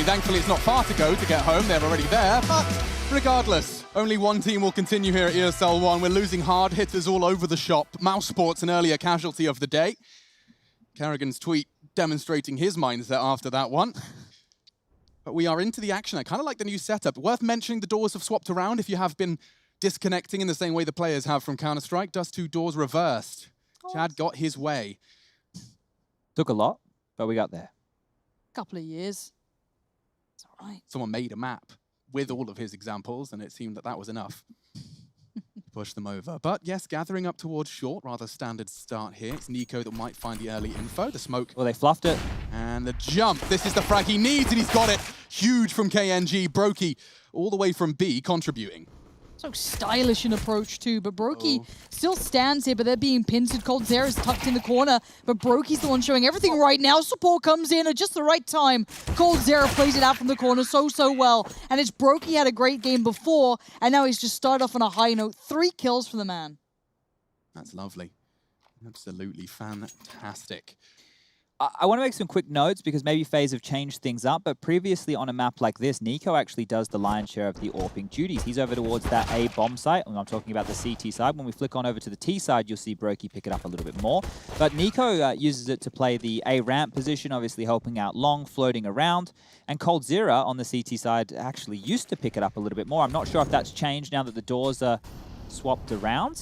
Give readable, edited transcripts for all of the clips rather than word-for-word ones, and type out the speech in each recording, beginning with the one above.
Thankfully, it's not far to go to get home. They're already there, but regardless, only one team will continue here at ESL 1. We're losing hard hitters all over the shop. Mouse Sports, an earlier casualty of the day. Carrigan's tweet demonstrating his mindset after that one. But we are into the action. I kind of like the new setup. Worth mentioning, the doors have swapped around if you have been disconnecting in the same way the players have from Counter-Strike. Dust2 doors reversed. Chad got his way. Took a lot, but we got there. Couple of years. It's all right. Someone made a map with all of his examples, and it seemed that that was enough to push them over. But yes, gathering up towards short, rather standard start here. It's Nico that might find the early info. The smoke. Well, they fluffed it. And the jump. This is the frag he needs, and he's got it. Huge from KNG. Brokey all the way from B, contributing. So stylish an approach too, but Brokey still stands here, but they're being pincered. coldzera's tucked in the corner, but Brokey's the one showing everything right now. Support comes in at just the right time. coldzera plays it out from the corner so well. And it's Brokey had a great game before, and now he's just started off on a high note. 3 kills for the man. That's lovely. Absolutely fantastic. I want to make some quick notes because maybe FaZe have changed things up, but previously on a map like this, Nico actually does the lion's share of the AWPing duties. He's over towards that A bomb site, and I'm talking about the CT side. When we flick on over to the T side, you'll see Brokey pick it up a little bit more. But Nico uses it to play the A ramp position, obviously helping out long, floating around. And coldzera on the CT side actually used to pick it up a little bit more. I'm not sure if that's changed now that the doors are swapped around.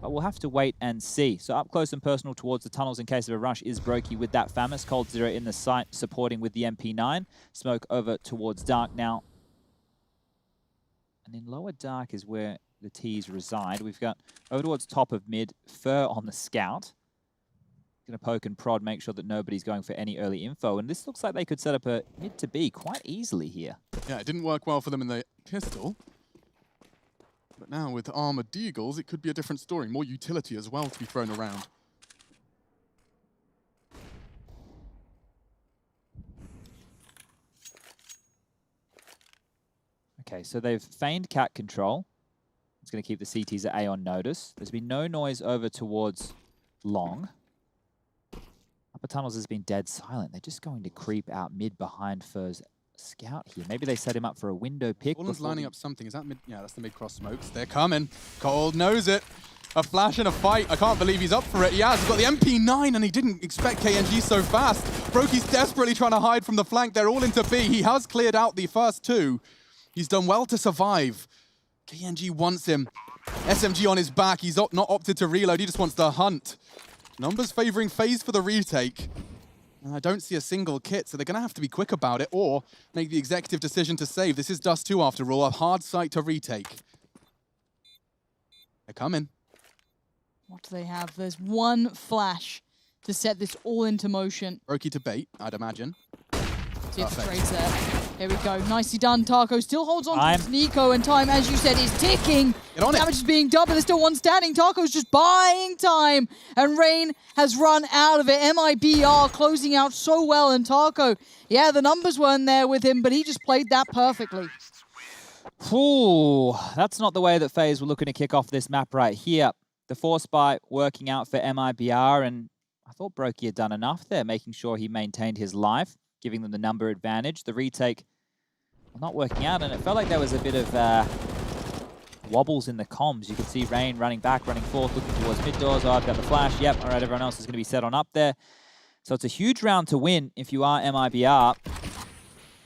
But we'll have to wait and see. So up close and personal towards the tunnels in case of a rush is Brokey with that Famis. coldzera in the site supporting with the MP9. Smoke over towards dark now. And in lower dark is where the T's reside. We've got over towards top of mid, Fur on the scout. Going to poke and prod, make sure that nobody's going for any early info. And this looks like they could set up a mid to B quite easily here. Yeah, it didn't work well for them in the pistol. But now with armored deagles, it could be a different story. More utility as well to be thrown around. Okay, so they've feigned cat control. It's going to keep the CTs at A on notice. There's been no noise over towards long. Upper tunnels has been dead silent. They're just going to creep out mid behind Fur's scout here. Maybe they set him up for a window pick. Fallen's lining up something. Is that mid? Yeah, that's the mid-cross smokes. They're coming. Cold knows it. A flash and a fight. I can't believe he's up for it. He has. He's got the MP9 and he didn't expect KNG so fast. Brokey's desperately trying to hide from the flank. They're all into B. He has cleared out the first 2. He's done well to survive. KNG wants him. SMG on his back. He's not opted to reload. He just wants to hunt. Numbers favoring FaZe for the retake. I don't see a single kit, so they're going to have to be quick about it or make the executive decision to save. This is Dust2 after all, a hard site to retake. They're coming. What do they have? There's one flash to set this all into motion. Brokey to bait, I'd imagine. See if the trade's there. Here we go. Nicely done. Taco still holds on to Nico, and time, as you said, is ticking. Get on Damage is being done, but there's still one standing. Taco's just buying time, and Rain has run out of it. MIBR closing out so well, and Taco, yeah, the numbers weren't there with him, but he just played that perfectly. Ooh, that's not the way that FaZe were looking to kick off this map right here. The force buy working out for MIBR, and I thought Brokey had done enough there, making sure he maintained his life, giving them the number advantage. The retake not working out, and it felt like there was a bit of wobbles in the comms. You could see Rain running back, running forth, looking towards mid doors. Oh, I've got the flash. Yep, all right, everyone else is going to be set on up there. So it's a huge round to win if you are MIBR,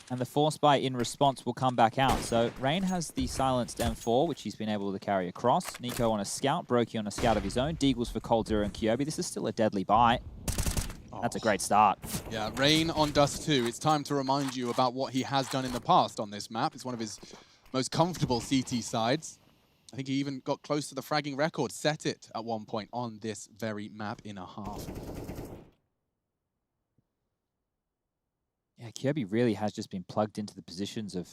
and the force buy in response will come back out. So Rain has the silenced M4, which he's been able to carry across. Nico on a scout, Brokey on a scout of his own. Deagles for coldzera and Kyobi. This is still a deadly buy. That's a great start. Yeah, Rain on Dust2. It's time to remind you about what he has done in the past on this map. It's one of his most comfortable CT sides. I think he even got close to the fragging record, set it at one point on this very map in a half. Yeah, Kirby really has just been plugged into the positions of,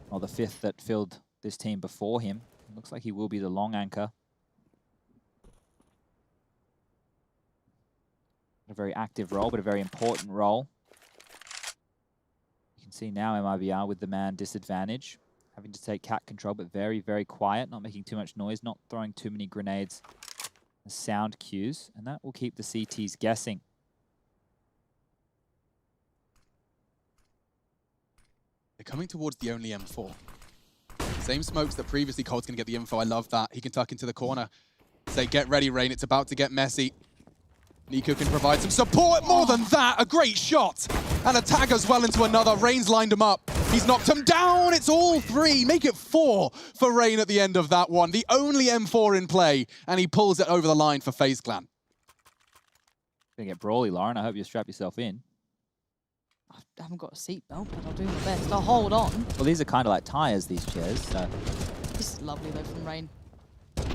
well, the 5th that filled this team before him. It looks like he will be the long anchor. A very active role, but a very important role. You can see now MIBR with the man disadvantage, having to take cat control, but very, very quiet, not making too much noise, not throwing too many grenades as sound cues, and that will keep the CTs guessing. They're coming towards the only M4. Same smokes that previously Cold's going to get the info. I love that. He can tuck into the corner. Say, get ready, Rain. It's about to get messy. Nico can provide some support. More than that, a great shot. And a tag as well into another. Rain's lined him up. He's knocked him down. It's all 3. Make it 4 for Rain at the end of that one. The only M4 in play. And he pulls it over the line for FaZe Clan. Gonna get brawly, Lauren. I hope you strap yourself in. I haven't got a seatbelt, but I'll do my best. I'll hold on. Well, these are kind of like tires, these chairs. So. This is lovely, though, from Rain.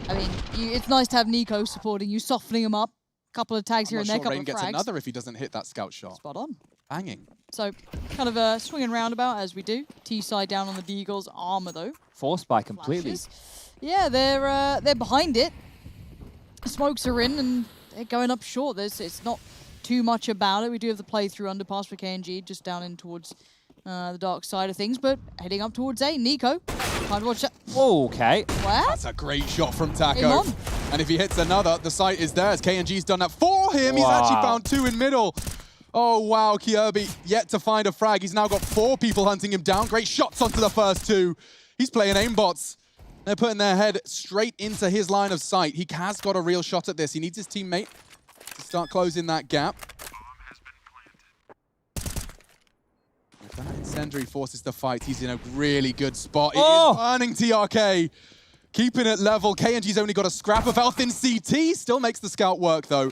I mean, it's nice to have Nico supporting you, softening him up. Couple of tags here and there, couple Rain of gets frags. another if he doesn't hit that scout shot. Spot on. Banging. So, kind of a swinging roundabout as we do. T-side down on the Deagle's armor, though. Forced by completely. Flashes. Yeah, they're behind it. Smokes are in, and they're going up short. It's not too much about it. We do have the playthrough underpass for KNG, just down in towards the dark side of things, but heading up towards A. Nico, time to watch that. Okay. What? That's a great shot from Game Taco. on. And if he hits another, the site is theirs. KNG's done that for him. He's actually found 2 in middle. Oh, wow, Kirby yet to find a frag. He's now got 4 people hunting him down. Great shots onto the first 2. He's playing aimbots. They're putting their head straight into his line of sight. He has got a real shot at this. He needs his teammate to start closing that gap. If that incendiary forces the fight, he's in a really good spot. It is burning TRK. Keeping it level. KNG's only got a scrap of health in CT. Still makes the scout work, though.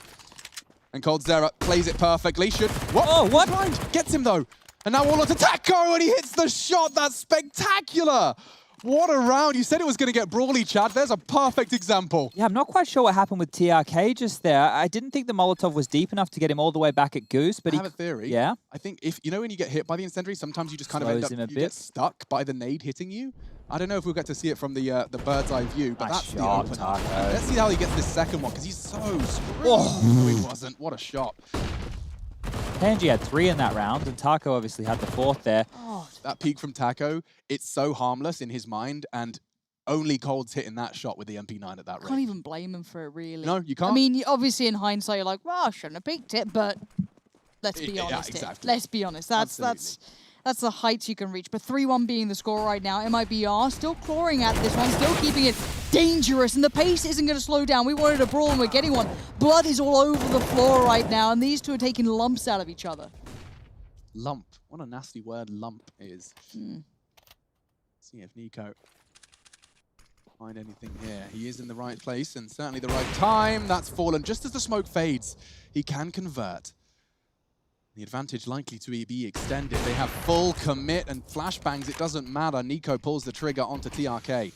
And coldzera plays it perfectly. What? Blind. Gets him, though. And now all onto Taco, and he hits the shot. That's spectacular. What a round. You said it was going to get brawly, Chad. There's a perfect example. Yeah, I'm not quite sure what happened with TRK just there. I didn't think the Molotov was deep enough to get him all the way back at Goose, but I have a theory. Yeah? I think if, you know when you get hit by the incendiary, sometimes you just kind Slows of him end up, a you bit. get stuck by the nade hitting you. I don't know if we'll get to see it from the bird's eye view, but Nice that's shot, the opener. Taco. Let's see how he gets this second one, because he's so screwed. No, he wasn't. What a shot. KNG had 3 in that round, and Taco obviously had the 4th there. Oh, That peek from Taco, it's so harmless in his mind, and only Cold's hitting that shot with the MP9 at that rate. can't even blame him for it, really. No, you can't. I mean, obviously in hindsight, you're like, well, I shouldn't have peeked it, but let's be Yeah, honest here. exactly. Let's be honest. That's the heights you can reach. But 3-1 being the score right now. MIBR still clawing at this one, still keeping it dangerous, and the pace isn't going to slow down. We wanted a brawl, and we're getting one. Blood is all over the floor right now, and these two are taking lumps out of each other. Lump. What a nasty word lump is. See if Nico find anything here. He is in the right place and certainly the right time. That's fallen just as the smoke fades. He can convert. The advantage likely to be extended. They have full commit and flashbangs. It doesn't matter. Nico pulls the trigger onto TRK.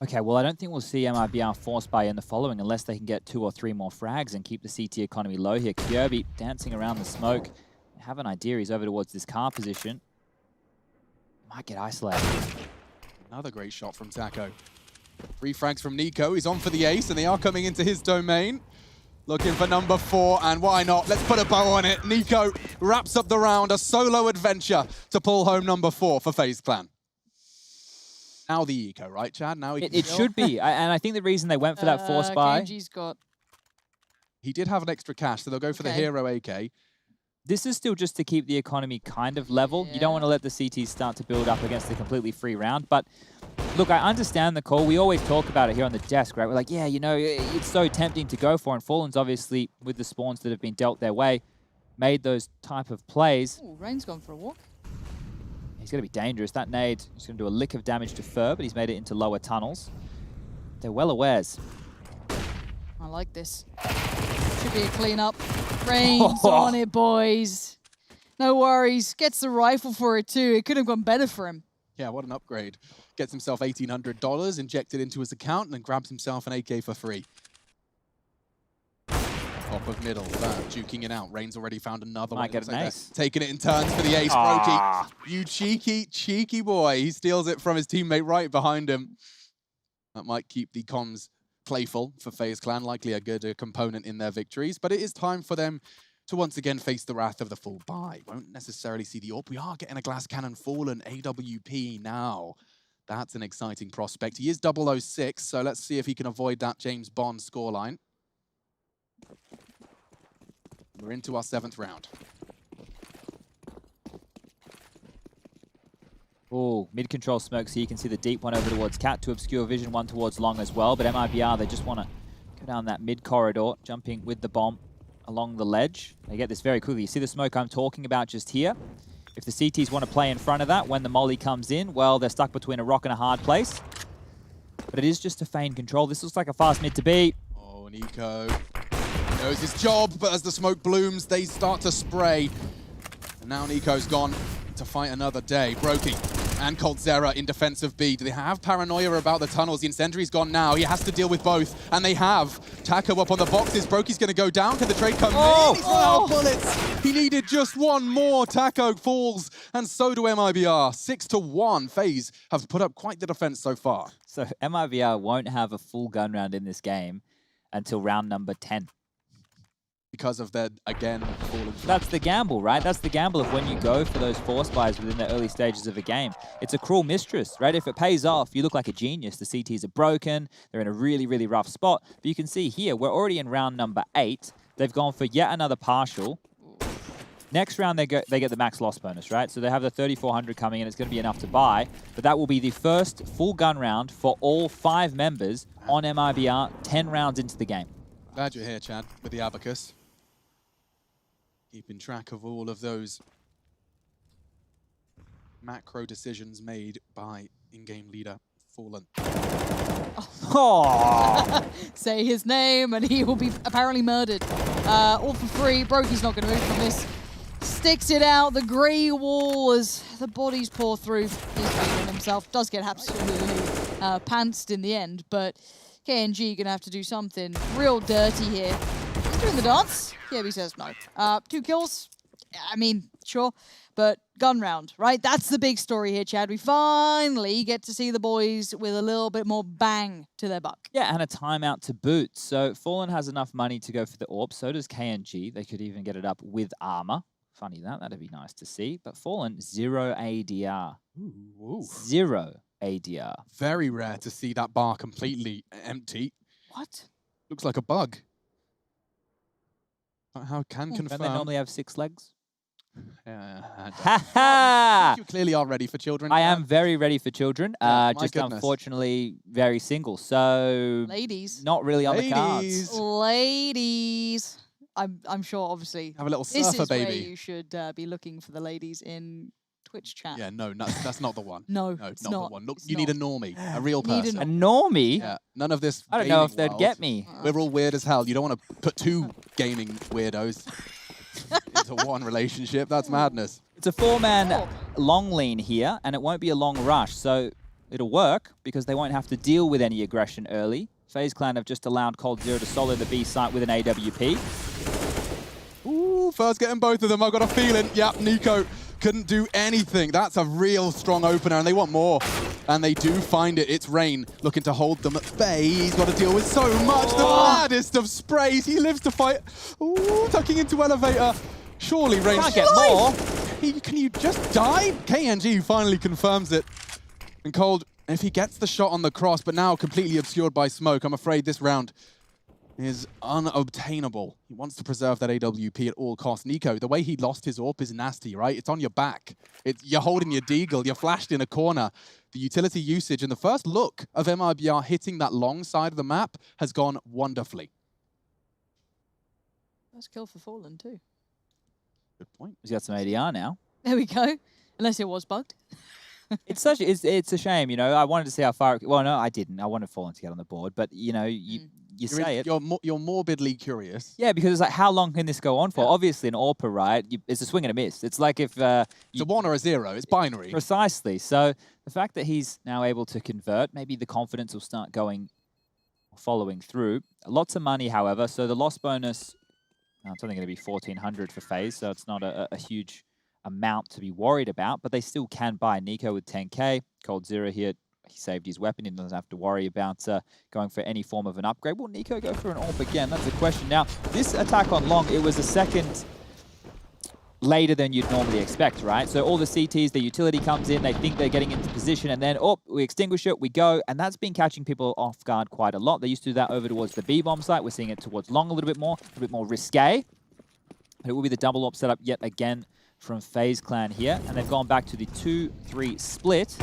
Okay, well, I don't think we'll see MIBR force buy in the following unless they can get 2 or 3 more frags and keep the CT economy low here. Kirby dancing around the smoke. I have an idea. He's over towards this car position. Might get isolated. Another great shot from Taco. 3 frags from Nico. He's on for the ace, and they are coming into his domain. Looking for number 4, and why not? Let's put a bow on it. Nico wraps up the round, a solo adventure to pull home number 4 for FaZe Clan. Now the eco, right, Chad? Now he It should be, and I think the reason they went for that force buy... KNG's got... He did have an extra cash, so they'll go for the hero AK. This is still just to keep the economy kind of level. You don't want to let the CTs start to build up against a completely free round. But look, I understand the call. We always talk about it here on the desk, right? We're like, yeah, you know, it's so tempting to go for. And Fallen's obviously, with the spawns that have been dealt their way, made those type of plays. Ooh, Rain's gone for a walk. He's going to be dangerous. That nade is going to do a lick of damage to Fur, but he's made it into lower tunnels. They're well awares. I like this. Should be a cleanup. Rain's on it, boys. No worries. Gets the rifle for it, too. It could have gone better for him. Yeah, what an upgrade. Gets himself $1,800, injected into his account, and then grabs himself an AK for free. Top of middle, juking it out. Rain's already found another one. Might get an ace. Taking it in turns for the ace, Brokey. You cheeky boy. He steals it from his teammate right behind him. That might keep the comms playful for FaZe Clan, likely a good component in their victories, but it is time for them to once again face the wrath of the full buy. Won't necessarily see the AWP. We are getting a glass cannon Fallen AWP now. That's an exciting prospect. He is 006, so let's see if he can avoid that James Bond scoreline. We're into our 7th round. Oh, mid-control smokes here. You can see the deep one over towards Cat to obscure vision, one towards long as well. But MIBR, they just want to go down that mid-corridor, jumping with the bomb along the ledge. They get this very quickly. You see the smoke I'm talking about just here? If the CTs want to play in front of that when the molly comes in, well, they're stuck between a rock and a hard place. But it is just a feign control. This looks like a fast mid to be. Oh, Nico knows his job, but as the smoke blooms, they start to spray. And now Nico's gone to fight another day. Brokey and coldzera in defense of B. Do they have paranoia about the tunnels? The incendiary's gone now. He has to deal with both, and they have. Taco up on the boxes. Brokey's going to go down. Can the trade come in? He's run out of bullets. He needed just one more. Taco falls, and so do MIBR. 6-1. FaZe have put up quite the defense so far. So MIBR won't have a full gun round in this game until round number 10. Because of their, again, falling. That's the gamble, right? That's the gamble of when you go for those force buys within the early stages of a game. It's a cruel mistress, right? If it pays off, you look like a genius. The CTs are broken. They're in a really, really rough spot. But you can see here, we're already in round number 8. They've gone for yet another partial. Next round, they get the max loss bonus, right? So they have the 3,400 coming in. It's going to be enough to buy. But that will be the first full gun round for all 5 members on MIBR, 10 rounds into the game. Glad you're here, Chad, with the abacus. Keeping track of all of those macro decisions made by in-game leader Fallen. Oh. Say his name and he will be apparently murdered. All for free. Brokey's not going to move from this. Sticks it out. The grey wall as the bodies pour through. He's feeling himself. Does get absolutely pantsed in the end, but KNG going to have to do something real dirty here. He's doing the dance. Kirby says no. 2 kills. I mean, sure. But gun round, right? That's the big story here, Chad. We finally get to see the boys with a little bit more bang to their buck. Yeah, and a timeout to boot. So Fallen has enough money to go for the AWP. So does KNG. They could even get it up with armor. Funny that. That'd be nice to see. But Fallen, 0 ADR. Ooh. 0 ADR. Very rare to see that bar completely empty. What? Looks like a bug. How can Don't confirm? they normally have 6 legs? Yeah. Ha ha! You clearly are ready for children. I am very ready for children. Yeah, my just goodness. unfortunately very single. So Ladies. not really on the Ladies. cards. Ladies. I'm sure, obviously, Have a little this surfer is where baby. you should be looking for the ladies in Twitch chat. Yeah, no, that's not the one. No, No, it's not not. the one. Look, It's you need a not. normie, a real You need person. A normie? Yeah, none of this. I don't know if gaming they'd world. get me. We're all weird as hell. You don't want to put 2 gaming weirdos into one relationship. That's madness. It's a 4-man long lean here, and it won't be a long rush. So it'll work because they won't have to deal with any aggression early. FaZe Clan have just allowed coldzera to solo the B site with an AWP. Ooh, first getting both of them. I've got a feeling. Yep, Nico couldn't do anything. That's a real strong opener, and they want more. And they do find it. It's Rain looking to hold them at bay. He's got to deal with so much. The maddest of sprays. He lives to fight. Ooh, tucking into elevator. Surely Rain Can't get more. Can you just die? KNG finally confirms it. And Cold, if he gets the shot on the cross, but now completely obscured by smoke, I'm afraid this round is unobtainable. He wants to preserve that AWP at all costs. Nico, the way he lost his AWP is nasty, right? It's on your back. You're holding your deagle. You're flashed in a corner. The utility usage and the first look of MIBR hitting that long side of the map has gone wonderfully. First kill for Fallen too. Good point. He's got some ADR now. There we go. Unless it was bugged. It's a shame, you know. I wanted to see how far. Well, no, I didn't. I wanted Fallen to get on the board, but you know, you say it. You're morbidly curious. Yeah, because it's like, how long can this go on for? Yeah. Obviously, in AWPA, right, it's a swing and a miss. It's like if... It's a 1 or a 0. It's binary. Precisely. So the fact that he's now able to convert, maybe the confidence will start following through. Lots of money, however. So the loss bonus, it's only going to be 1,400 for FaZe, so it's not a huge amount to be worried about, but they still can buy. Nico with 10k, coldzera here. He saved his weapon. He doesn't have to worry about going for any form of an upgrade. Will Nico go for an AWP again? That's the question. Now, this attack on long, it was a second later than you'd normally expect, right? So all the CTs, the utility comes in, they think they're getting into position, and then, we extinguish it, we go, and that's been catching people off guard quite a lot. They used to do that over towards the B-bomb site. We're seeing it towards long a little bit more risque. But it will be the double AWP setup yet again from FaZe Clan here, and they've gone back to the 2-3 split.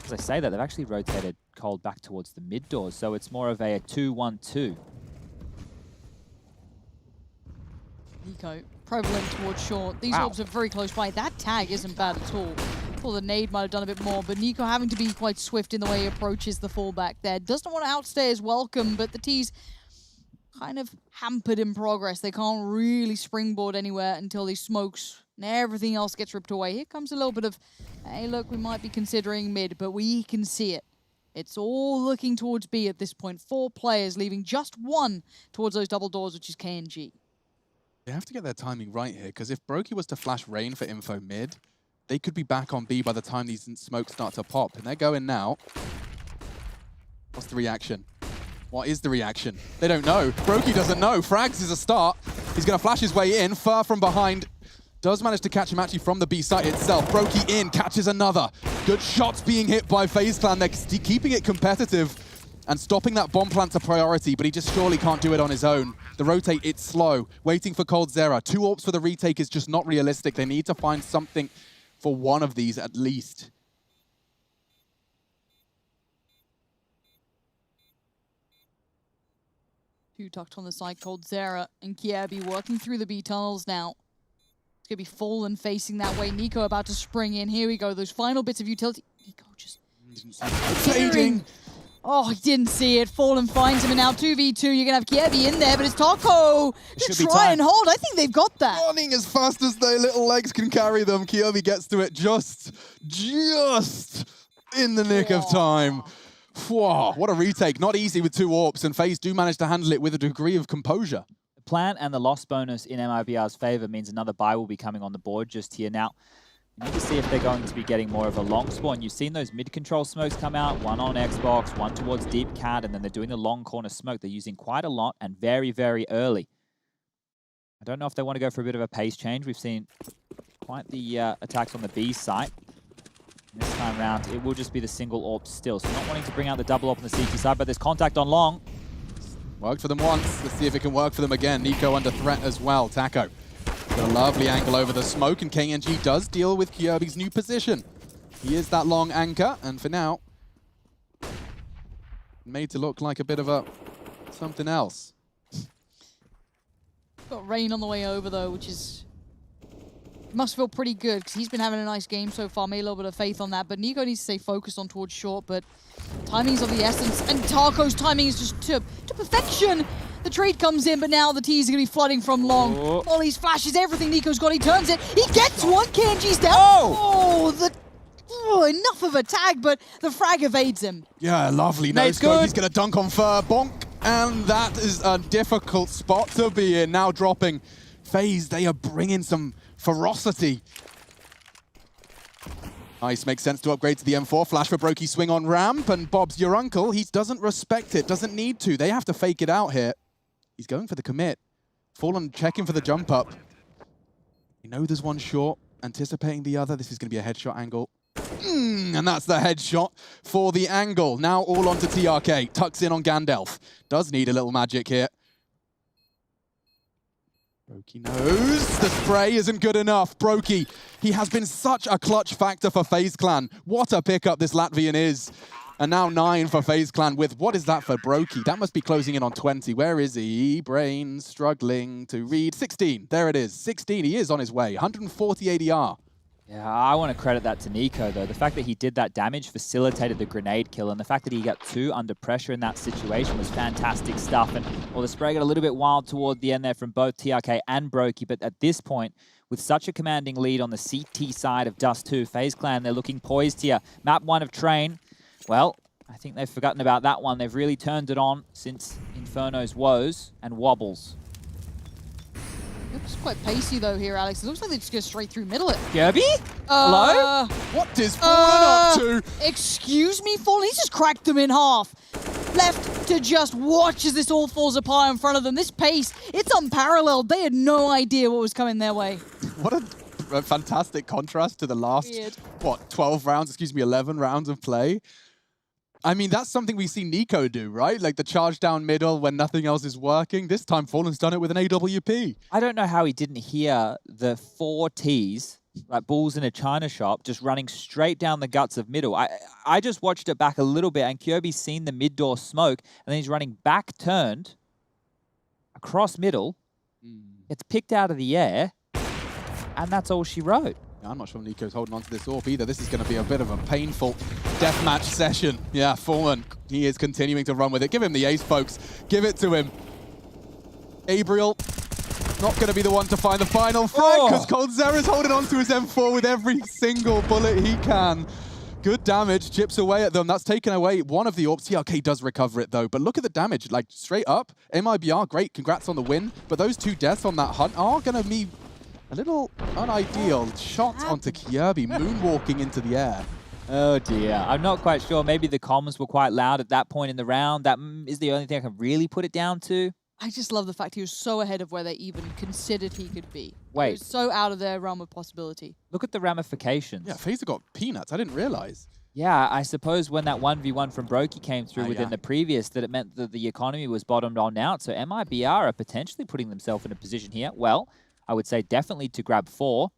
As I say that, they've actually rotated Cold back towards the mid doors, so it's more of a 2-1-2. Nico, prevalent towards short. These orbs are very close by. That tag isn't bad at all. Well, the nade might have done a bit more, but Nico having to be quite swift in the way he approaches the fallback there. Doesn't want to outstay his welcome, but the T's kind of hampered in progress. They can't really springboard anywhere until these smokes and everything else gets ripped away. Here comes a little bit of, hey, look, we might be considering mid, but we can see it. It's all looking towards B at this point. 4 players, leaving just 1 towards those double doors, which is KNG. They have to get their timing right here, because if Brokey was to flash Rain for info mid, they could be back on B by the time these smokes start to pop. And they're going now. What's the reaction? What is the reaction? They don't know. Brokey doesn't know. Frags is a start. He's going to flash his way in, far from behind. Does manage to catch him actually from the B site itself. Brokey in, catches another. Good shots being hit by FaZe Clan. They're keeping it competitive and stopping that bomb plant's a priority, but he just surely can't do it on his own. The rotate, it's slow. Waiting for coldzera. 2 AWPs for the retake is just not realistic. They need to find something for one of these at least. Two tucked on the side, coldzera and Kiebi working through the B tunnels now. It's going to be Fallen facing that way. Nico about to spring in. Here we go. Those final bits of utility. Nico just Fading. Oh, he didn't see it. Fallen finds him, and now 2v2. You're going to have Kiebi in there, but it's Taco to try and hold. I think they've got that. Running as fast as their little legs can carry them. Kiebi gets to it just in the nick of time. Whoa, what a retake. Not easy with 2 AWPs, and FaZe do manage to handle it with a degree of composure. The plan and the loss bonus in MIBR's favor means another buy will be coming on the board just here. Now, we need to see if they're going to be getting more of a long spawn. You've seen those mid-control smokes come out, 1 on Xbox, 1 towards Deep Cat, and then they're doing the long corner smoke. They're using quite a lot and very, very early. I don't know if they want to go for a bit of a pace change. We've seen quite the attacks on the B site. And this time round, it will just be the single AWP still. So not wanting to bring out the double AWP on the CT side, but there's contact on long. Worked for them once. Let's see if it can work for them again. Nico under threat as well. Taco. Got a lovely angle over the smoke, and KNG does deal with Kiebi's new position. He is that long anchor, and for now, made to look like a bit of a something else. Got Rain on the way over, though, which is... must feel pretty good, because he's been having a nice game so far. Made a little bit of faith on that, but Nico needs to stay focused on towards short, but timing's of the essence, and Taco's timing is just to perfection. The trade comes in, but now the T's are going to be flooding from long. All these flashes, everything Nico's got, he turns it. He gets one, KNG's down. Enough of a tag, but the frag evades him. Yeah, lovely. No scope. He's going to dunk on Fur. Bonk. And that is a difficult spot to be in. Now dropping FaZe. They are bringing some ferocity. Nice, makes sense to upgrade to the M4. Flash for Brokey, swing on ramp, and Bob's your uncle. He doesn't respect it, doesn't need to. They have to fake it out here. He's going for the commit. Fallen checking for the jump up. You know there's one short, anticipating the other. This is going to be a headshot angle. And that's the headshot for the angle. Now all onto TRK. Tucks in on Gandalf. Does need a little magic here. Brokey knows the spray isn't good enough. Brokey, he has been such a clutch factor for FaZe Clan. What a pickup this Latvian is. And now 9 for FaZe Clan with, what is that for Brokey? That must be closing in on 20. Where is he? Brain struggling to read. 16, there it is. 16, he is on his way. 140 ADR. Yeah, I want to credit that to Nico, though. The fact that he did that damage facilitated the grenade kill, and the fact that he got 2 under pressure in that situation was fantastic stuff. And well, the spray got a little bit wild toward the end there from both TRK and Brokey, but at this point, with such a commanding lead on the CT side of Dust2, FaZe Clan, they're looking poised here. Map 1 of Train, well, I think they've forgotten about that one. They've really turned it on since Inferno's woes and wobbles. Looks quite pacey though here, Alex. It looks like they just go straight through middle it. Kirby? Hello? What is Fallen up to? Excuse me, Fallen? He's just cracked them in half. Left to just watch as this all falls apart in front of them. This pace, it's unparalleled. They had no idea what was coming their way. What a fantastic contrast to the last, what, 12 rounds, 11 rounds of play. I mean, that's something we see Nico do, right? Like the charge down middle when nothing else is working. This time, Fallen's done it with an AWP. I don't know how he didn't hear the 4 Ts, like bulls in a china shop, just running straight down the guts of middle. I just watched it back a little bit, and Kyobi's seen the mid door smoke, and then he's running back turned across middle. It's picked out of the air, and that's all she wrote. I'm not sure Nico's holding on to this AWP either. This is going to be a bit of a painful deathmatch session. Yeah, Fallen, he is continuing to run with it. Give him the ace, folks. Give it to him. Gabriel, not going to be the one to find the final frag because coldzera's holding on to his M4 with every single bullet he can. Good damage, chips away at them. That's taken away one of the AWPs. TRK does recover it though, but look at the damage, like straight up. MIBR, great, congrats on the win. But those 2 deaths on that hunt are going to be a little unideal. Shot onto Kyobi, moonwalking into the air. Oh dear, I'm not quite sure. Maybe the comms were quite loud at that point in the round. That is the only thing I can really put it down to. I just love the fact he was so ahead of where they even considered he could be. Wait. He was so out of their realm of possibility. Look at the ramifications. Yeah, FaZe got peanuts. I didn't realize. Yeah, I suppose when that 1v1 from Brokey came through within the previous, that it meant that the economy was bottomed on out. So MIBR are potentially putting themselves in a position here. Well, I would say definitely to grab 4.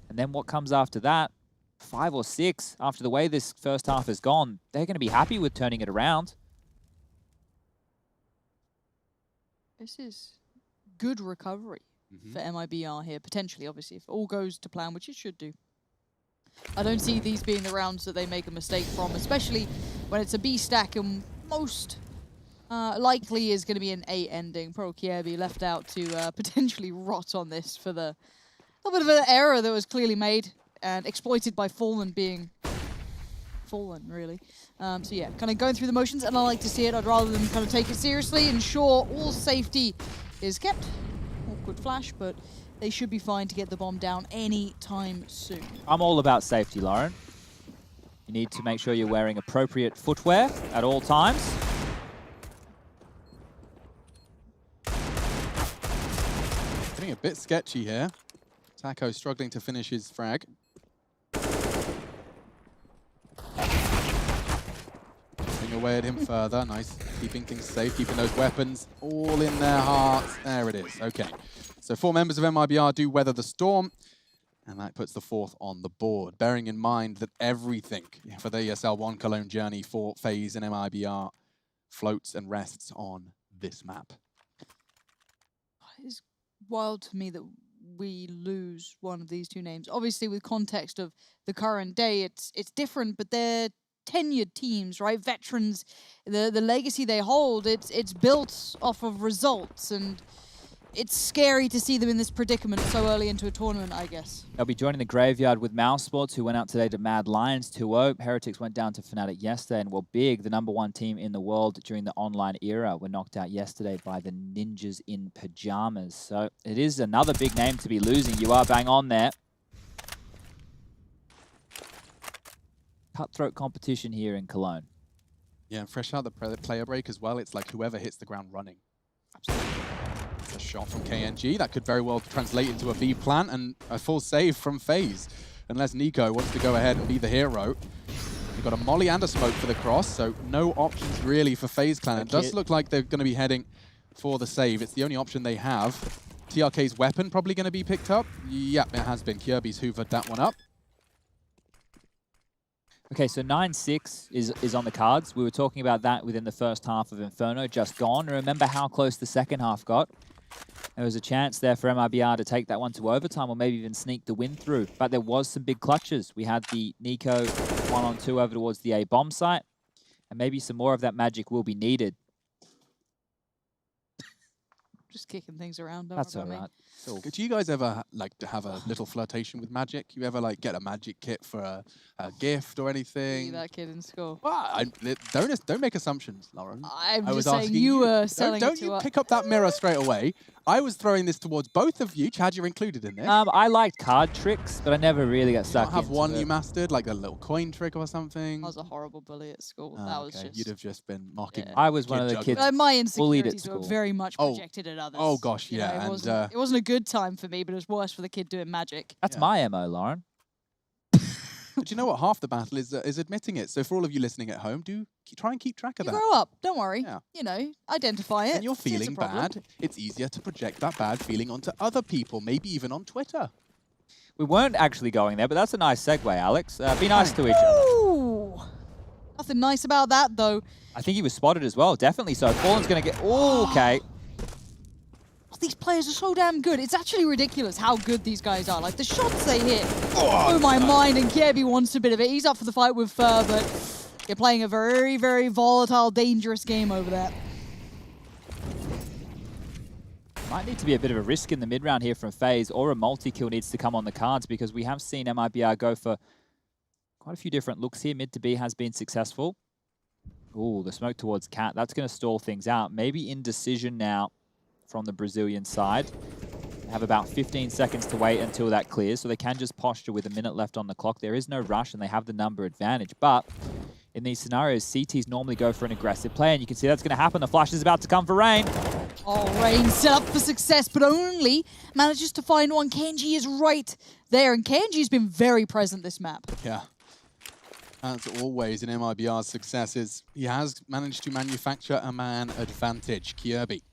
And then what comes after that? 5 or 6. After the way this first half has gone, they're going to be happy with turning it around. This is good recovery for MIBR here, potentially, obviously, if all goes to plan, which it should do. I don't see these being the rounds that they make a mistake from, especially when it's a B stack and most likely is going to be an A ending. Pro Kiebi left out to potentially rot on this for the little bit of an error that was clearly made and exploited by Fallen being Fallen, really. So yeah, kind of going through the motions, and I like to see it. I'd rather them kind of take it seriously, ensure all safety is kept. Awkward flash, but they should be fine to get the bomb down any time soon. I'm all about safety, Lauren. You need to make sure you're wearing appropriate footwear at all times. Getting a bit sketchy here. Taco struggling to finish his frag. Chipping away at him further. Nice. Keeping things safe, keeping those weapons all in their hearts. There it is. Okay. So 4 members of MIBR do weather the storm, and that puts the 4th on the board. Bearing in mind that everything for the ESL 1 Cologne journey for FaZe and MIBR floats and rests on this map. It's wild to me that we lose one of these 2 names. Obviously, with context of the current day, it's different, but they're tenured teams, right? Veterans, the legacy they hold, it's built off of results, and it's scary to see them in this predicament so early into a tournament, I guess. They'll be joining the graveyard with Mouse Sports, who went out today to Mad Lions 2-0. Heretics went down to Fnatic yesterday, and were big. The #1 team in the world during the online era were knocked out yesterday by the Ninjas in Pajamas. So it is another big name to be losing. You are bang on there. Cutthroat competition here in Cologne. Yeah, and fresh out the player break as well. It's like whoever hits the ground running. Absolutely. A shot from KNG that could very well translate into a B plant and a full save from FaZe, unless Nico wants to go ahead and be the hero. You've got a molly and a smoke for the cross, so no options really for FaZe Clan. It does look like they're going to be heading for the save. It's the only option they have. TRK's weapon probably going to be picked up. Yep, it has been. Kirby's hoovered that one up. Okay, so 9-6 is on the cards. We were talking about that within the first half of Inferno, just gone. Remember how close the second half got? There was a chance there for MIBR to take that one to overtime or maybe even sneak the win through. But there was some big clutches. We had the Nico 1-on-2 over towards the A bomb site. And maybe some more of that magic will be needed. Just kicking things around. That's all right. Do you guys ever like to have a little flirtation with magic? You ever like get a magic kit for a gift or anything? See that kid in school. Well, don't make assumptions, Lauren. I'm just saying you were selling Don't it to you us. pick up that mirror straight away. I was throwing this towards both of you. Chad, you're included in this. I liked card tricks, but I never really got stuck into it. Have one you mastered, like a little coin trick or something? I was a horrible bully at school. Oh, that was okay. just... You'd have just been mocking. Yeah. I was one of the kids my bullied at insecurities were school. very much projected at others. Oh gosh, You yeah. know, And it wasn't a good time for me, but it was worse for the kid doing magic. That's my MO, Lauren. But you know what? Half the battle is admitting it. So for all of you listening at home, try and keep track of You that. grow up, don't worry. Yeah. You know, identify it. When you're see it's a feeling problem. bad, it's easier to project that bad feeling onto other people, maybe even on Twitter. We weren't actually going there, but that's a nice segue, Alex. Be nice to each other. Ooh. Nothing nice about that, though. I think he was spotted as well, definitely so. Fallen's going to get... Oh, okay. These players are so damn good. It's actually ridiculous how good these guys are. Like, the shots they hit blew my mind, and Kirby wants a bit of it. He's up for the fight with Fur, but you're playing a very, very volatile, dangerous game over there. Might need to be a bit of a risk in the mid-round here from FaZe, or a multi-kill needs to come on the cards, because we have seen MIBR go for quite a few different looks here. Mid to B has been successful. Ooh, the smoke towards Cat. That's going to stall things out. Maybe indecision now from the Brazilian side. They have about 15 seconds to wait until that clears, so they can just posture with a minute left on the clock. There is no rush, and they have the number advantage. But in these scenarios, CTs normally go for an aggressive play, and you can see that's going to happen. The flash is about to come for Rain. Oh, Rain set up for success, but only manages to find one. Kenji is right there, and Kenji's been very present this map. Yeah. As always in MIBR's success is he has managed to manufacture a man advantage. Kirby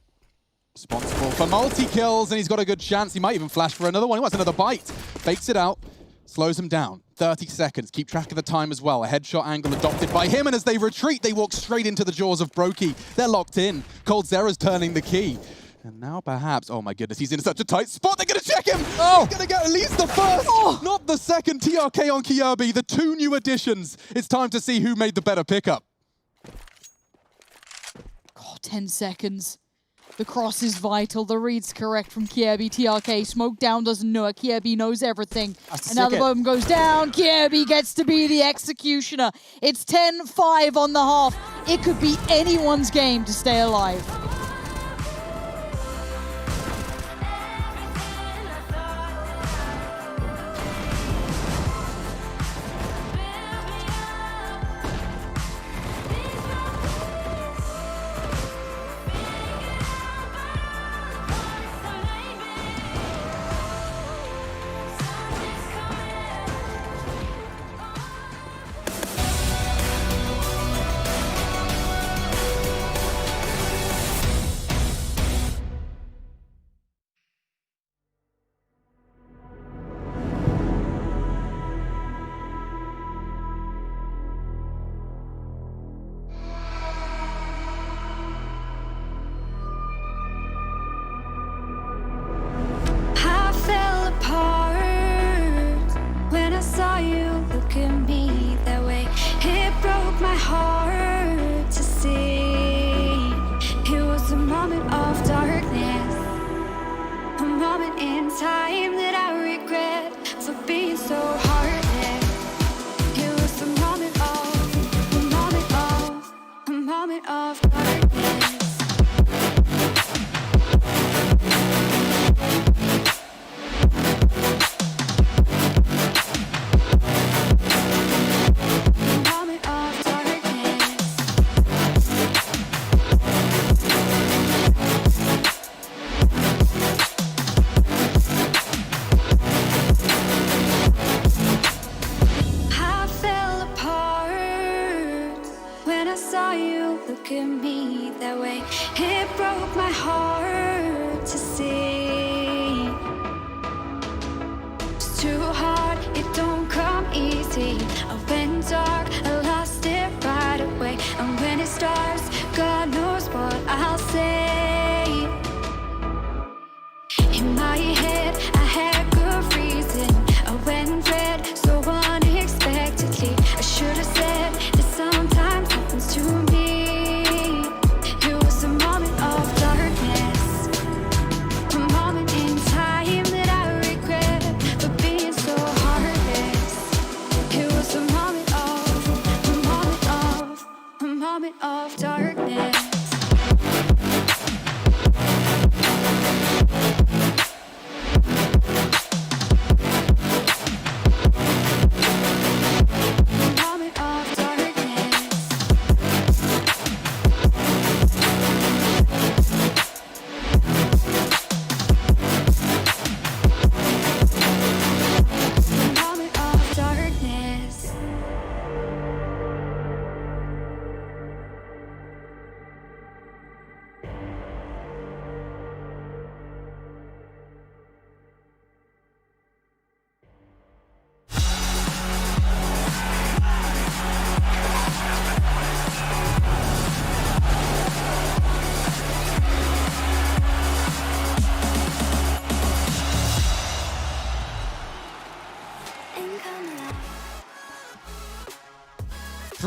responsible for multi-kills, and he's got a good chance. He might even flash for another one. He wants another bite. Fakes it out, slows him down. 30 seconds. Keep track of the time as well. A headshot angle adopted by him, and as they retreat, they walk straight into the jaws of Brokey. They're locked in. coldzera's turning the key. And now perhaps, oh my goodness, he's in such a tight spot, they're going to check him! Oh! He's going to get at least the first, not the second. TRK on Kirby, the two new additions. It's time to see who made the better pickup. Oh, 10 seconds. The cross is vital. The read's correct from Kirby. TRK, smoke down, doesn't know it. Kirby knows everything. And now the bomb goes down. Kirby gets to be the executioner. It's 10-5 on the half. It could be anyone's game to stay alive.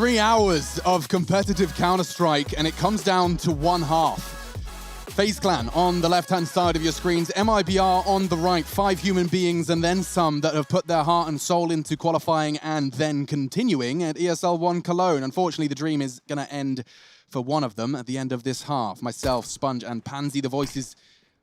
3 hours of competitive Counter-Strike, and it comes down to one half. FaZe Clan on the left-hand side of your screens, MIBR on the right, 5 human beings and then some that have put their heart and soul into qualifying and then continuing at ESL 1 Cologne. Unfortunately, the dream is going to end for one of them at the end of this half. Myself, Sponge, and Pansy, the voices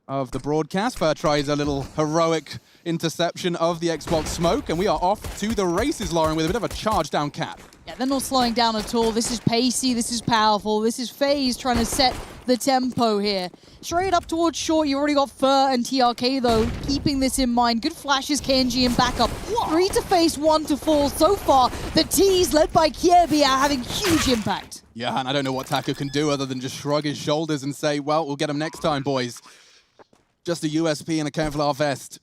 of the broadcast. Fur tries a little heroic interception of the Xbox smoke, and we are off to the races, Lauren, with a bit of a charge down cap. Yeah, they're not slowing down at all. This is pacey, this is powerful, this is FaZe trying to set the tempo here. Straight up towards short, you already got Fur and TRK though, keeping this in mind. Good flashes, KNG in backup. 3 to face, 1 to fall. So far, the T's led by Kierby are having huge impact. Yeah, and I don't know what Taco can do other than just shrug his shoulders and say, well, we'll get him next time, boys. Just a USP and a Kevlar vest.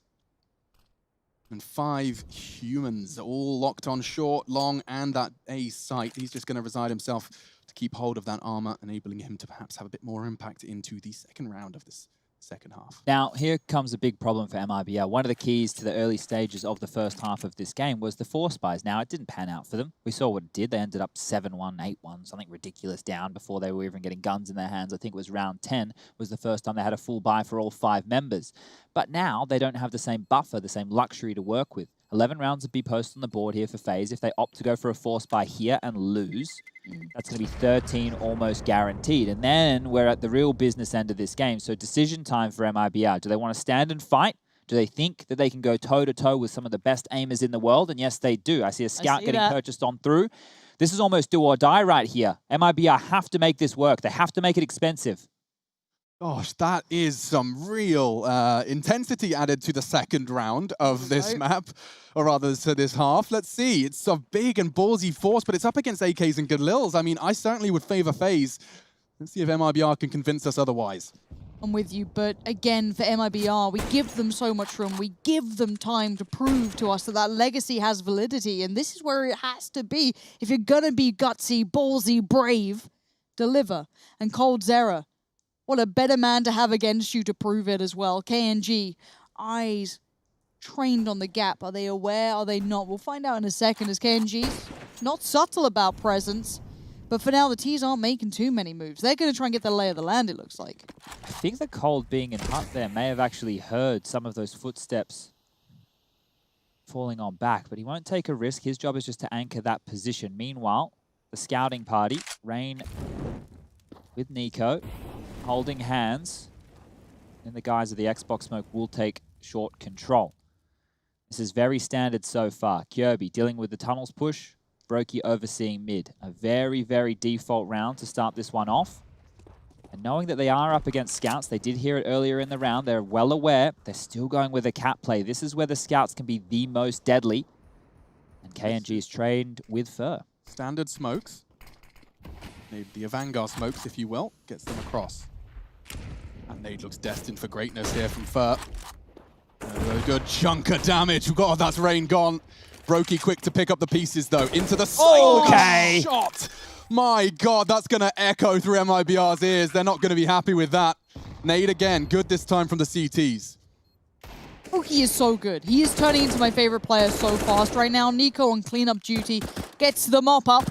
And 5 humans all locked on short, long, and that A site. He's just going to reside himself to keep hold of that armor, enabling him to perhaps have a bit more impact into the second round of this second half. Now, here comes a big problem for MIBR. One of the keys to the early stages of the first half of this game was the force buys. Now, it didn't pan out for them. We saw what it did. They ended up 7-1, 8-1, something ridiculous down before they were even getting guns in their hands. I think it was round 10 was the first time they had a full buy for all 5 members. But now they don't have the same buffer, the same luxury to work with. 11 rounds of B post on the board here for FaZe. If they opt to go for a force buy here and lose, that's going to be 13 almost guaranteed. And then we're at the real business end of this game. So decision time for MIBR. Do they want to stand and fight? Do they think that they can go toe-to-toe with some of the best aimers in the world? And yes, they do. I see a scout getting purchased on through. This is almost do or die right here. MIBR have to make this work. They have to make it expensive. Gosh, that is some real intensity added to the second round of this map, or rather to this half. Let's see, it's a big and ballsy force, but it's up against AKs and Galils. I mean, I certainly would favor FaZe. Let's see if MIBR can convince us otherwise. I'm with you, but again, for MIBR, we give them so much room. We give them time to prove to us that that legacy has validity, and this is where it has to be. If you're gonna be gutsy, ballsy, brave, deliver. And coldzera, what a better man to have against you to prove it as well. KNG, eyes trained on the gap. Are they aware? Are they not? We'll find out in a second as KNG's not subtle about presence. But for now, the T's aren't making too many moves. They're going to try and get the lay of the land, it looks like. I think the Cold being in hut there may have actually heard some of those footsteps falling on back, but he won't take a risk. His job is just to anchor that position. Meanwhile, the scouting party, Rain with Nico, holding hands, and the guys of the Xbox smoke will take short control. This is very standard so far. Kierby dealing with the tunnels push, Brokey overseeing mid. A very, very default round to start this one off. And knowing that they are up against scouts, they did hear it earlier in the round, they're well aware, they're still going with a cat play. This is where the scouts can be the most deadly. And KNG is trained with Fur. Standard smokes. Maybe the Vanguard smokes, if you will, gets them across. And Nade looks destined for greatness here from Fur. A good chunk of damage. God, that's Rain gone. Brokey quick to pick up the pieces, though. Into the Okay. shot. My God, that's going to echo through MIBR's ears. They're not going to be happy with that. Nade again. Good this time from the CTs. Oh, he is so good. He is turning into my favorite player so fast right now. Nico on cleanup duty gets the mop up.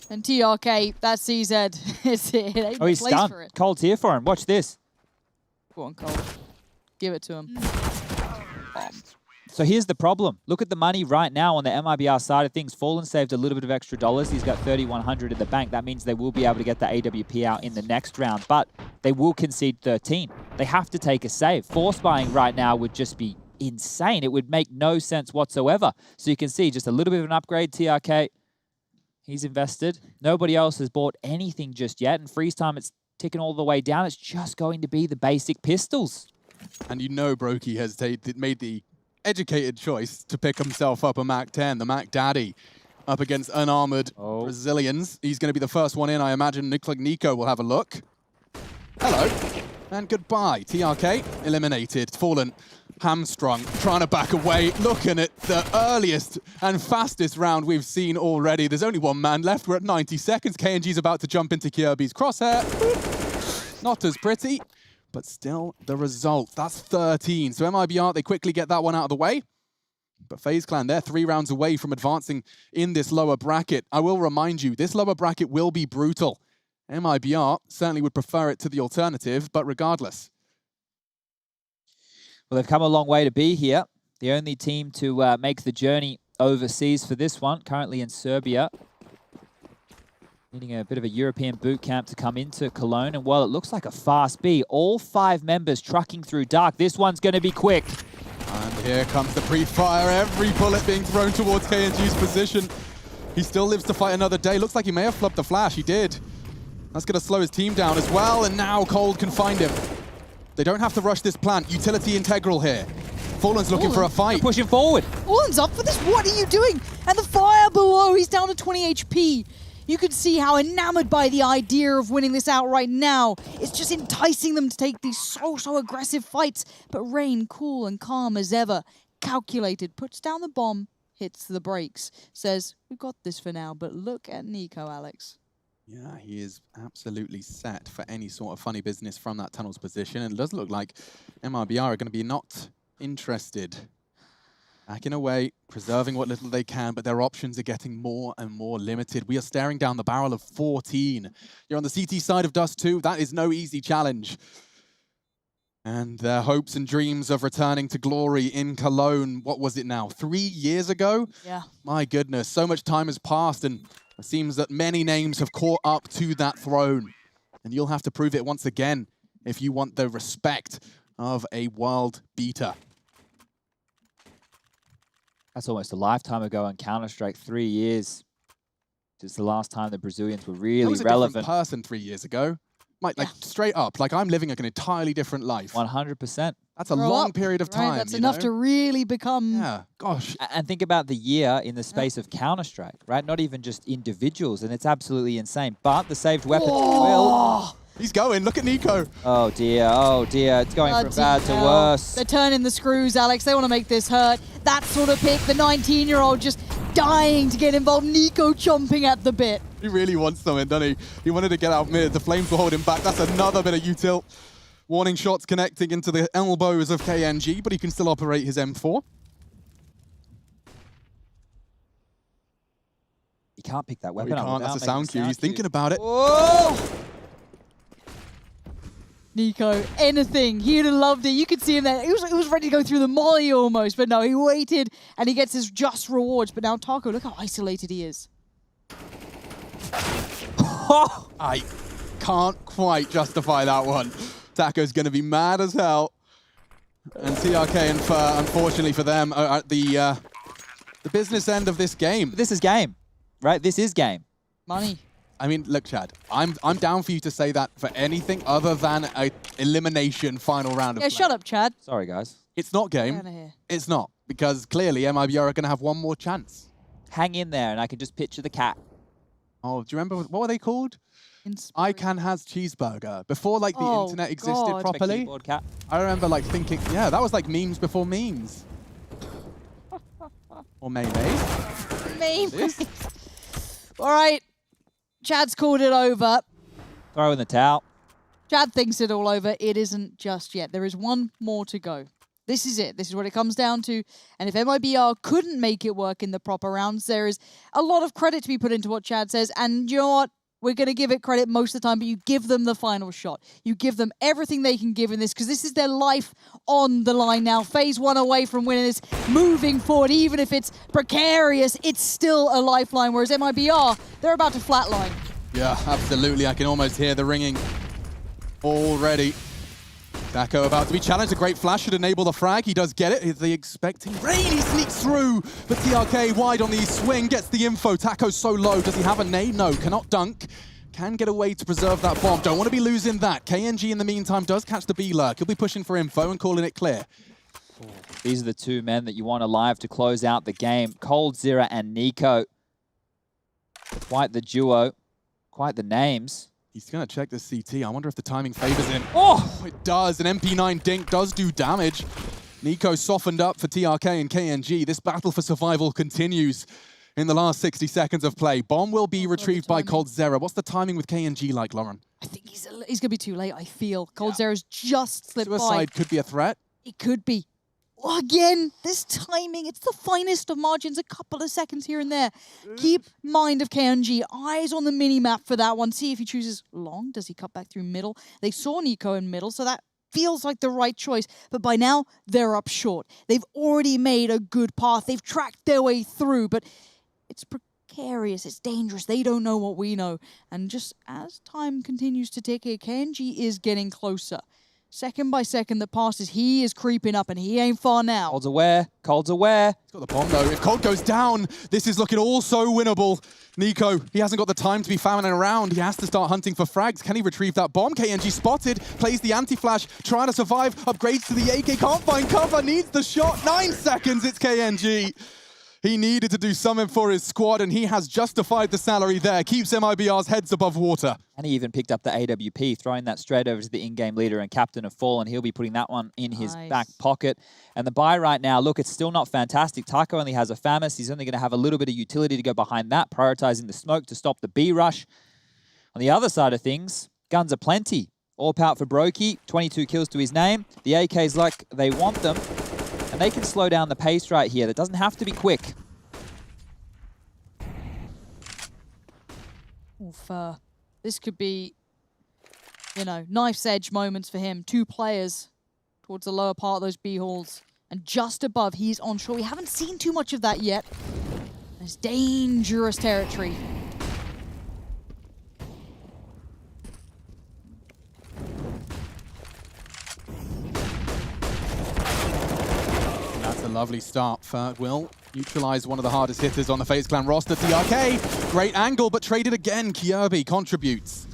And TRK, that CZ, it ain't Oh, he's the place stunned. for it. Cold's here for him. Watch this. Go on, Cold. Give it to him. So here's the problem. Look at the money right now on the MIBR side of things. Fallen saved a little bit of extra dollars. He's got 3,100 in the bank. That means they will be able to get the AWP out in the next round, but they will concede 13. They have to take a save. Force buying right now would just be insane. It would make no sense whatsoever. So you can see just a little bit of an upgrade. TRK, he's invested. Nobody else has bought anything just yet, and freeze time, it's ticking all the way down. It's just going to be the basic pistols. And you know Brokey has made the educated choice to pick himself up a Mac 10, the Mac Daddy, up against unarmored Brazilians. He's going to be the first one in. I imagine Nico will have a look. Hello. And goodbye. TRK eliminated. Fallen hamstrung, trying to back away. Looking at the earliest and fastest round we've seen already. There's only one man left. We're at 90 seconds. KNG's about to jump into Kierby's crosshair. Not as pretty, but still the result. That's 13. So MIBR, they quickly get that one out of the way. But FaZe Clan, they're 3 rounds away from advancing in this lower bracket. I will remind you, this lower bracket will be brutal. MIBR certainly would prefer it to the alternative, but regardless. Well, they've come a long way to be here. The only team to make the journey overseas for this one, currently in Serbia. Needing a bit of a European boot camp to come into Cologne. And while it looks like a fast B, all 5 members trucking through dark. This one's going to be quick. And here comes the pre-fire. Every bullet being thrown towards KNG's position. He still lives to fight another day. Looks like he may have flubbed the flash. He did. That's going to slow his team down as well. And now Cold can find him. They don't have to rush this plant. Utility integral here. Fallen's looking for a fight. They're pushing forward. Fallen's up for this. What are you doing? And the fire below. He's down to 20 HP. You can see how enamored by the idea of winning this out right now. It's just enticing them to take these so aggressive fights. But Rain, cool and calm as ever, calculated, puts down the bomb, hits the brakes, says, we've got this for now, but look at Nico, Alex. Yeah, he is absolutely set for any sort of funny business from that tunnel's position. And it does look like MIBR are going to be not interested. Backing away, preserving what little they can, but their options are getting more and more limited. We are staring down the barrel of 14. You're on the CT side of Dust2. That is no easy challenge. And their hopes and dreams of returning to glory in Cologne, what was it now, 3 years ago? Yeah. My goodness, so much time has passed, and it seems that many names have caught up to that throne. And you'll have to prove it once again if you want the respect of a world beater. That's almost a lifetime ago on Counter-Strike, 3 years. It's the last time the Brazilians were really relevant. I was a different person 3 years ago. Like straight up, like I'm living like an entirely different life. 100%. That's a long period of time. Right? That's enough to really become... Yeah, gosh. And think about the year in the space of Counter-Strike, right? Not even just individuals, and it's absolutely insane. But the saved weapons will... He's going, look at Nico. Oh dear, it's going from bad to worse. They're turning the screws, Alex. They want to make this hurt. That sort of pick, the 19-year-old just dying to get involved. Nico chomping at the bit. He really wants something, doesn't he? He wanted to get out mid. The flames will hold him back. That's another bit of util. Warning shots connecting into the elbows of KNG, but he can still operate his M4. He can't pick that weapon up. He can't, that's a sound cue. He's thinking about it. Whoa! Nico, anything. He'd have loved it. You could see him there. He was ready to go through the molly almost, but no, he waited and he gets his just rewards. But now Taco, look how isolated he is. I can't quite justify that one. Taco's going to be mad as hell. And TRK and Fur, unfortunately for them, are at the business end of this game. This is game, right? This is game. Money. I mean, look, Chad, I'm down for you to say that for anything other than a elimination final round of play. Shut up, Chad. Sorry, guys. It's not game. Get out of here. It's not, because clearly MIBR are going to have one more chance. Hang in there, and I can just picture the cat. Oh, do you remember, what were they called? ICANN has cheeseburger. Before, like, the internet existed God. properly. Keyboard cat. I remember, like, thinking, yeah, that was like memes before memes. Or mayonnaise. Memes. All right. Chad's called it over. Throw in the towel. Chad thinks it all over. It isn't just yet. There is one more to go. This is it. This is what it comes down to. And if MIBR couldn't make it work in the proper rounds, there is a lot of credit to be put into what Chad says. And you know what? We're going to give it credit most of the time, but you give them the final shot. You give them everything they can give in this, because this is their life on the line now. FaZe 1 away from winning this, moving forward. Even if it's precarious, it's still a lifeline, whereas MIBR, they're about to flatline. Yeah, absolutely. I can almost hear the ringing already. Taco about to be challenged. A great flash should enable the frag. He does get it. Is he expecting rain? He sneaks through. But TRK wide on the swing, gets the info. Taco's so low. Does he have a nade? No, cannot dunk. Can get away to preserve that bomb. Don't want to be losing that. KNG in the meantime does catch the B lurk. He'll be pushing for info and calling it clear. These are the two men that you want alive to close out the game. coldzera and Nico. Quite the duo. Quite the names. He's going to check the CT. I wonder if the timing favors him. Oh! It does. An MP9 dink does do damage. Nico softened up for TRK and KNG. This battle for survival continues in the last 60 seconds of play. Bomb will be retrieved by coldzera. What's the timing with KNG like, Lauren? I think he's going to be too late, I feel. coldzera's just slipped by. Suicide could be a threat. It could be. Again, this timing, it's the finest of margins, a couple of seconds here and there. Keep mind of KNG, eyes on the mini-map for that one. See if he chooses long. Does he cut back through middle? They saw Nico in middle, so that feels like the right choice. But by now, they're up short. They've already made a good path. They've tracked their way through, but it's precarious, it's dangerous. They don't know what we know. And just as time continues to tick here, KNG is getting closer. Second by second that passes, he is creeping up, and he ain't far now. Cold's aware. Cold's aware. He's got the bomb, though. If Cold goes down, this is looking all so winnable. Nico, he hasn't got the time to be fouling around. He has to start hunting for frags. Can he retrieve that bomb? KNG spotted, plays the anti-flash, trying to survive, upgrades to the AK, can't find cover, needs the shot. 9 seconds, it's KNG. He needed to do something for his squad, and he has justified the salary there. Keeps MIBR's heads above water. And he even picked up the AWP, throwing that straight over to the in-game leader and captain of Fallen. He'll be putting that one in his back pocket. And the buy right now, look, it's still not fantastic. Taco only has a FAMAS. He's only going to have a little bit of utility to go behind that, prioritizing the smoke to stop the B rush. On the other side of things, guns are plenty. All out for Brokey, 22 kills to his name. The AKs like they want them. And they can slow down the pace right here. That doesn't have to be quick. Oof, this could be, you know, knife's edge moments for him. 2 players towards the lower part of those B halls. And just above, he's onshore. We haven't seen too much of that yet. It's dangerous territory. That's a lovely start. Ferg will neutralize one of the hardest hitters on the FaZe Clan roster. DRK, great angle, but traded again. Kirby contributes.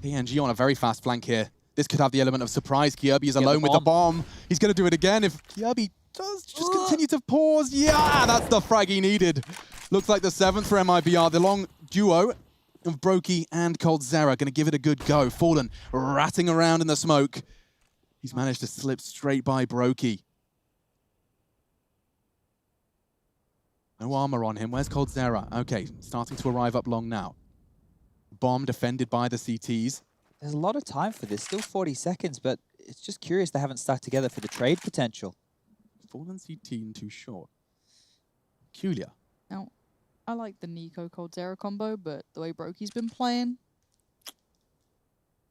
PNG on a very fast flank here. This could have the element of surprise. Kirby is alone with the bomb. He's going to do it again if Kirby does just continue to pause. Yeah, that's the frag he needed. Looks like the 7th for MIBR. The long duo of Brokey and coldzera going to give it a good go. Fallen ratting around in the smoke. He's managed to slip straight by Brokey. No armor on him. Where's coldzera? Okay, starting to arrive up long now. Bomb defended by the CTs. There's a lot of time for this. Still 40 seconds, but it's just curious they haven't stuck together for the trade potential. Fallen CT and too short. Peculiar. Now, I like the Nico coldzera combo, but the way Brokey's been playing,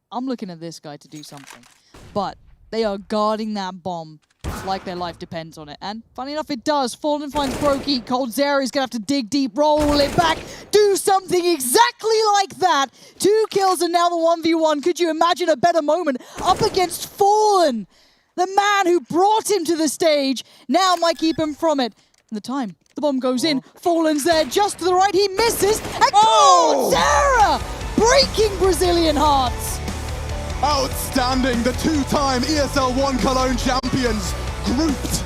I'm looking at this guy to do something. But they are guarding that bomb like their life depends on it. And funny enough, it does. Fallen finds Brokey. coldzera is going to have to dig deep, roll it back, do something exactly like that. 2 kills and now the 1v1. Could you imagine a better moment up against Fallen? The man who brought him to the stage now might keep him from it. And the time, the bomb goes in. Fallen's there just to the right. He misses. And coldzera breaking Brazilian hearts. Outstanding. The 2-time ESL 1 Cologne champions grouped